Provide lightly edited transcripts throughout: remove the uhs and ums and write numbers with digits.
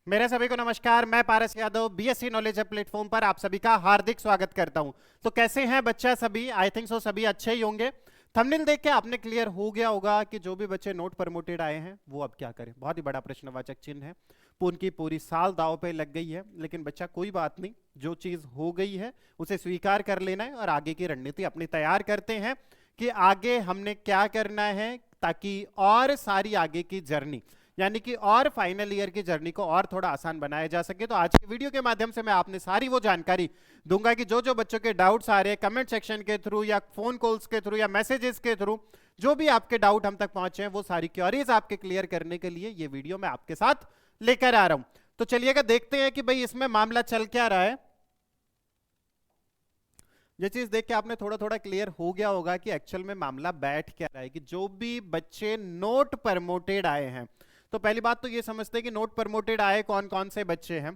मेरे सभी को नमस्कार। मैं पारस यादव बीएससी नॉलेज है प्लेटफॉर्म पर आप सभी का हार्दिक स्वागत करता हूं। तो कैसे हैं बच्चा सभी? आई थिंक सो सभी अच्छे ही होंगे। थंबनेल देख के आपने क्लियर हो गया होगा कि जो भी बच्चे नोट प्रमोटेड आए हैं वो अब क्या करें। बहुत ही बड़ा प्रश्नवाचक चिन्ह है। उनकी पूरी साल दांव पे लग गई है, लेकिन बच्चा कोई बात नहीं, जो चीज हो गई है उसे स्वीकार कर लेना है और आगे की रणनीति अपनी तैयार करते हैं कि आगे हमने क्या करना है, ताकि और सारी आगे की जर्नी यानी कि और फाइनल ईयर की जर्नी को और थोड़ा आसान बनाया जा सके। तो आज की वीडियो के माध्यम से मैं आपने सारी वो जानकारी दूंगा कि जो जो बच्चों के डाउट्स आ रहे हैं कमेंट सेक्शन के थ्रू या फोन कॉल्स के थ्रू या मैसेजेस के थ्रू, जो भी आपके डाउट हम तक पहुंचे हैं वो सारी क्वेरीज आपके क्लियर करने के लिए ये वीडियो मैं आपके साथ लेकर आ रहा हूं। तो चलिएगा देखते हैं कि भाई इसमें मामला चल क्या रहा है। ये चीज देख के आपने थोड़ा थोड़ा क्लियर हो गया होगा कि एक्चुअल में मामला बैठ क्या रहा है। कि जो भी बच्चे नोट प्रमोटेड आए हैं, तो पहली बात तो ये समझते हैं कि नोट प्रमोटेड आए कौन कौन से बच्चे हैं।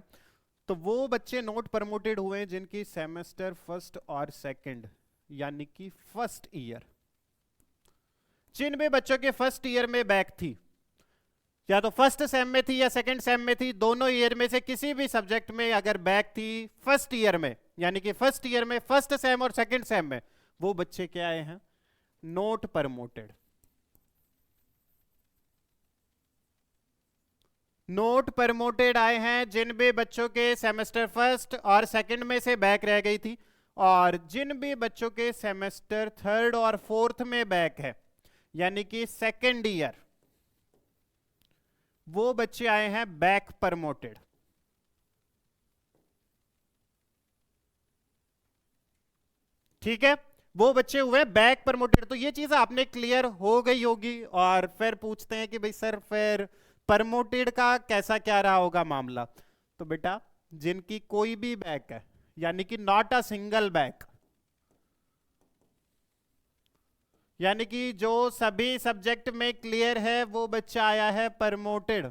तो वो बच्चे नोट प्रमोटेड हुए जिनकी सेमेस्टर फर्स्ट और सेकंड यानी कि फर्स्ट ईयर, जिन भी बच्चों के फर्स्ट ईयर में बैक थी, या तो फर्स्ट सेम में थी या सेकंड सेम में थी, दोनों ईयर में से किसी भी सब्जेक्ट में अगर बैक थी फर्स्ट ईयर में, यानी कि फर्स्ट ईयर में फर्स्ट सेम और सेकंड सेम में, वो बच्चे क्या आए हैं? Note promoted. नोट प्रमोटेड आए हैं जिन भी बच्चों के सेमेस्टर फर्स्ट और सेकंड में से बैक रह गई थी, और जिन भी बच्चों के सेमेस्टर थर्ड और फोर्थ में बैक है यानी कि सेकंड ईयर, वो बच्चे आए हैं बैक प्रमोटेड। ठीक है, वो बच्चे हुए बैक प्रमोटेड। तो ये चीज आपने क्लियर हो गई होगी। और फिर पूछते हैं कि भाई सर फिर प्रमोटेड का कैसा क्या रहा होगा मामला। तो बेटा जिनकी कोई भी बैक है यानी कि नॉट अ सिंगल बैक, यानी कि जो सभी सब्जेक्ट में क्लियर है वो बच्चा आया है प्रमोटेड।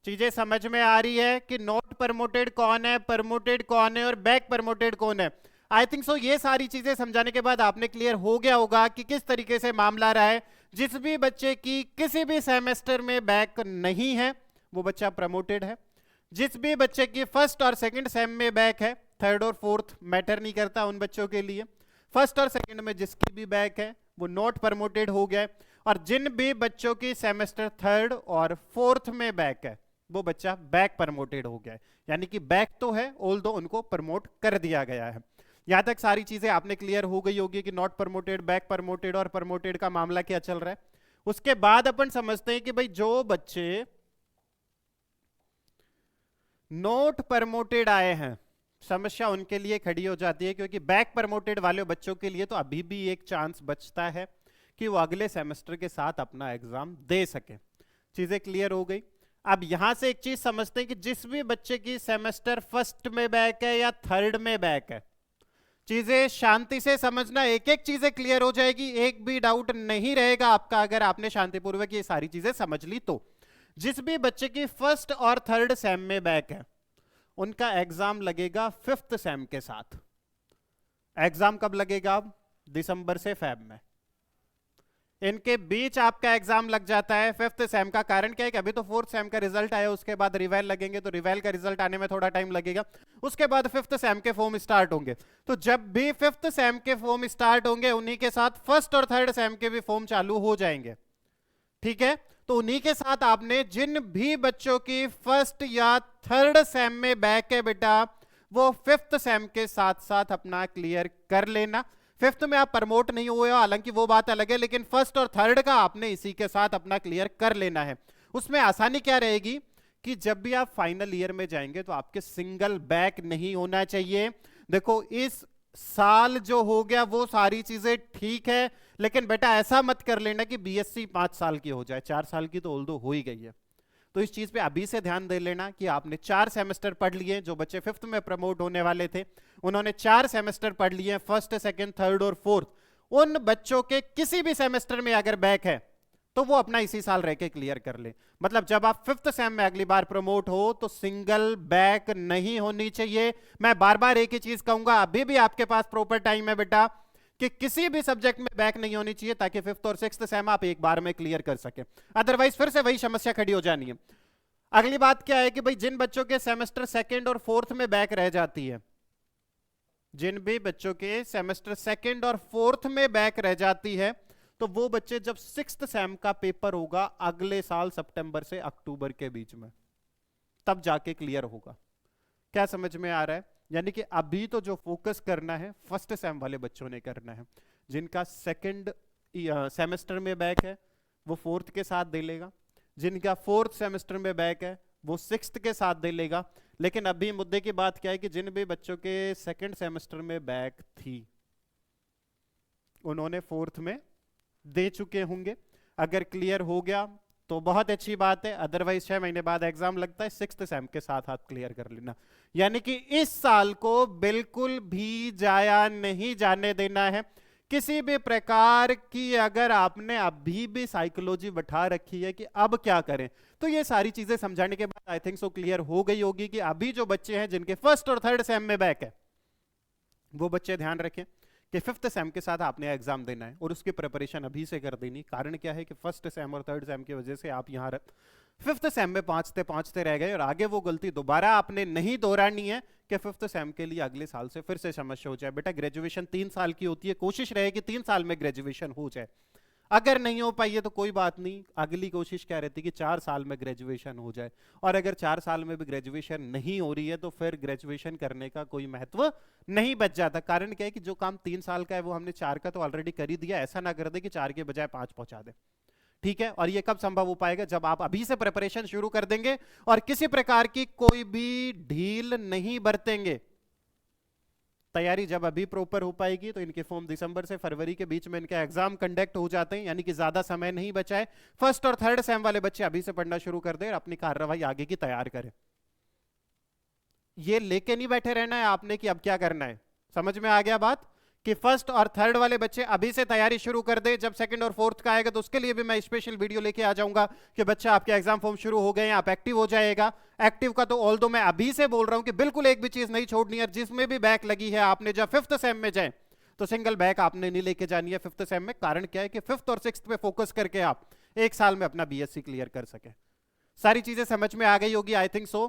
चीजें समझ में आ रही है कि नोट प्रमोटेड कौन है, प्रमोटेड कौन है और बैक प्रमोटेड कौन है। आई थिंक सो ये सारी चीजें समझाने के बाद आपने क्लियर हो गया होगा कि किस तरीके से मामला रहा है। जिस भी बच्चे की किसी भी सेमेस्टर में बैक नहीं है वो बच्चा प्रमोटेड है। जिस भी बच्चे की फर्स्ट और सेकंड सेम में बैक है, थर्ड और फोर्थ मैटर नहीं करता उन बच्चों के लिए, फर्स्ट और सेकंड में जिसकी भी बैक है वो नोट प्रमोटेड हो गया। और जिन भी बच्चों की सेमेस्टर थर्ड और फोर्थ में बैक है वो बच्चा बैक प्रमोटेड हो गया है। यानी कि बैक तो है ऑल्दो उनको प्रमोट कर दिया गया है। यहां तक सारी चीजें आपने क्लियर हो गई होगी कि नॉट प्रमोटेड, बैक प्रमोटेड और प्रमोटेड का मामला क्या चल रहा है। उसके बाद अपन समझते हैं कि भाई जो बच्चे नोट प्रमोटेड आए हैं, समस्या उनके लिए खड़ी हो जाती है, क्योंकि बैक प्रमोटेड वाले बच्चों के लिए तो अभी भी एक चांस बचता है कि वो अगले सेमेस्टर के साथ अपना एग्जाम दे सके। चीजें क्लियर हो गई। अब यहां से एक चीज समझते हैं कि जिस भी बच्चे की सेमेस्टर फर्स्ट में बैक है या थर्ड में बैक है, चीजें शांति से समझना, एक एक चीजें क्लियर हो जाएगी, एक भी डाउट नहीं रहेगा आपका अगर आपने शांतिपूर्वक ये सारी चीजें समझ ली तो। जिस भी बच्चे की फर्स्ट और थर्ड सेम में बैक है उनका एग्जाम लगेगा फिफ्थ सेम के साथ। एग्जाम कब लगेगा? दिसंबर से फेब में, इनके बीच आपका एग्जाम लग जाता है फिफ्थ सेम का। कारण क्या है कि अभी तो फोर्थ सेम का रिजल्ट आया, उसके बाद रिवेल लगेंगे, तो रिवेल का रिजल्ट आने में थोड़ा टाइम लगेगा, उसके बाद फिफ्थ सेम के फॉर्म स्टार्ट होंगे। तो जब भी फिफ्थ सेम के फॉर्म स्टार्ट होंगे उन्हीं के साथ फर्स्ट और थर्ड सेम के भी फॉर्म चालू हो जाएंगे। ठीक है, तो उन्हीं के साथ आपने जिन भी बच्चों की फर्स्ट या थर्ड सेम में बैक है बेटा, वो फिफ्थ सेम के साथ साथ अपना क्लियर कर लेना। फिफ्थ में आप प्रमोट नहीं हुए हो, हालांकि वो बात अलग है, लेकिन फर्स्ट और थर्ड का आपने इसी के साथ अपना क्लियर कर लेना है। उसमें आसानी क्या रहेगी कि जब भी आप फाइनल ईयर में जाएंगे तो आपके सिंगल बैक नहीं होना चाहिए। देखो इस साल जो हो गया वो सारी चीजें ठीक है, लेकिन बेटा ऐसा मत कर लेना कि बीएससी 5 साल की हो जाए, 4 साल की तो ऑल्दो हो ही गई है। तो इस चीज पे अभी से ध्यान दे लेना कि आपने 4 सेमेस्टर पढ़ लिए। जो बच्चे फिफ्थ में प्रमोट होने वाले थे उन्होंने 4 सेमेस्टर पढ़ लिए, फर्स्ट सेकंड थर्ड और फोर्थ। उन बच्चों के किसी भी सेमेस्टर में अगर बैक है तो वो अपना इसी साल रह के क्लियर कर ले। मतलब जब आप फिफ्थ सेम में अगली बार प्रमोट हो तो सिंगल बैक नहीं होनी चाहिए। मैं बार बार एक ही चीज कहूंगा, अभी भी आपके पास प्रॉपर टाइम है बेटा कि किसी भी सब्जेक्ट में बैक नहीं होनी चाहिए, ताकि फिफ्थ और सिक्स्थ सेम आप एक बार में क्लियर कर सके। अदरवाइज फिर से वही समस्या खड़ी हो जानी है। अगली बात क्या है कि भाई जिन बच्चों के सेमेस्टर सेकंड और फोर्थ में बैक रह जाती है, जिन भी बच्चों के सेमेस्टर सेकंड और फोर्थ में बैक रह जाती है, तो वो बच्चे जब सिक्स्थ सेम का पेपर होगा अगले साल सितंबर से अक्टूबर के बीच में, तब जाके क्लियर होगा। क्या समझ में आ रहा है? यानी कि अभी तो जो फोकस करना है फर्स्ट सेम वाले बच्चों ने करना है। जिनका सेकंड सेमेस्टर में बैक है वो फोर्थ के साथ दे लेगा, जिनका फोर्थ सेमेस्टर में बैक है वो सिक्स्थ के साथ दे लेगा। लेकिन अभी मुद्दे की बात क्या है कि जिन भी बच्चों के सेकंड सेमेस्टर में बैक थी उन्होंने फोर्थ में दे चुके होंगे। अगर क्लियर हो गया तो बहुत अच्छी बात है, अदरवाइज 6 महीने बाद एग्जाम लगता है, सिक्स्थ सेम के साथ हाथ क्लियर कर लेना। यानी कि इस साल को बिल्कुल भी जाया नहीं जाने देना है। किसी भी प्रकार की अगर आपने अभी भी साइकोलॉजी बैठा रखी है कि अब क्या करें, तो ये सारी चीजें समझाने के बाद आई थिंक सो क्लियर हो गई होगी कि अभी जो बच्चे हैं जिनके फर्स्ट और थर्ड सेम में बैक है, वो बच्चे ध्यान रखें कि फिफ्थ सेम के साथ आपने एग्जाम देना है और उसकी प्रिपरेशन अभी से कर देनी। कारण क्या है कि फर्स्ट सेम और थर्ड सेम की वजह से आप यहाँ फिफ्थ सेम में पहुंचते रह गए और आगे वो गलती दोबारा आपने नहीं दोहरानी है कि फिफ्थ सेम के लिए अगले साल से फिर से समस्या हो जाए। बेटा ग्रेजुएशन 3 साल की होती है, कोशिश रहे कि 3 साल में ग्रेजुएशन हो जाए। अगर नहीं हो पाई है तो कोई बात नहीं, अगली कोशिश क्या रहती है कि 4 साल में ग्रेजुएशन हो जाए। और अगर 4 साल में भी ग्रेजुएशन नहीं हो रही है तो फिर ग्रेजुएशन करने का कोई महत्व नहीं बच जाता। कारण क्या है कि जो काम 3 साल का है वो हमने 4 का तो ऑलरेडी कर ही दिया, ऐसा ना कर दे कि 4 के बजाय 5 पहुंचा दे। ठीक है, और ये कब संभव हो पाएगा? जब आप अभी से प्रिपरेशन शुरू कर देंगे और किसी प्रकार की कोई भी ढील नहीं बरतेंगे। तैयारी जब अभी प्रॉपर हो पाएगी तो इनके फॉर्म दिसंबर से फरवरी के बीच में इनके एग्जाम कंडक्ट हो जाते हैं, यानी कि ज्यादा समय नहीं बचा है। फर्स्ट और थर्ड सेम वाले बच्चे अभी से पढ़ना शुरू कर दें और अपनी कार्रवाई आगे की तैयार करें। ये लेके नहीं बैठे रहना है आपने कि अब क्या करना है। समझ में आ गया बात कि फर्स्ट और थर्ड वाले बच्चे अभी से तैयारी शुरू कर दे। जब सेकंड और फोर्थ का आएगा तो उसके लिए भी मैं स्पेशल वीडियो लेके आ जाऊंगा कि बच्चा आपके एग्जाम फॉर्म शुरू हो गए हैं, आप एक्टिव हो जाएगा। एक्टिव का तो ऑल दो मैं अभी से बोल रहा हूं कि बिल्कुल एक भी चीज नहीं छोड़नी है। जिसमें भी बैक लगी है आपने जब फिफ्थ सेम में जाए तो सिंगल बैक आपने नहीं लेके जानी है फिफ्थ सेम में। कारण क्या है कि फिफ्थ और सिक्स्थ पे फोकस करके आप एक साल में अपना बीएससी क्लियर कर सके। सारी चीजें समझ में आ गई होगी आई थिंक सो।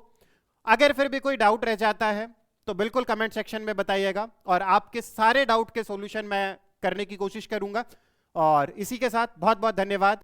अगर फिर भी कोई डाउट रह जाता है तो बिल्कुल कमेंट सेक्शन में बताइएगा और आपके सारे डाउट के सॉल्यूशन मैं करने की कोशिश करूंगा। और इसी के साथ बहुत बहुत धन्यवाद।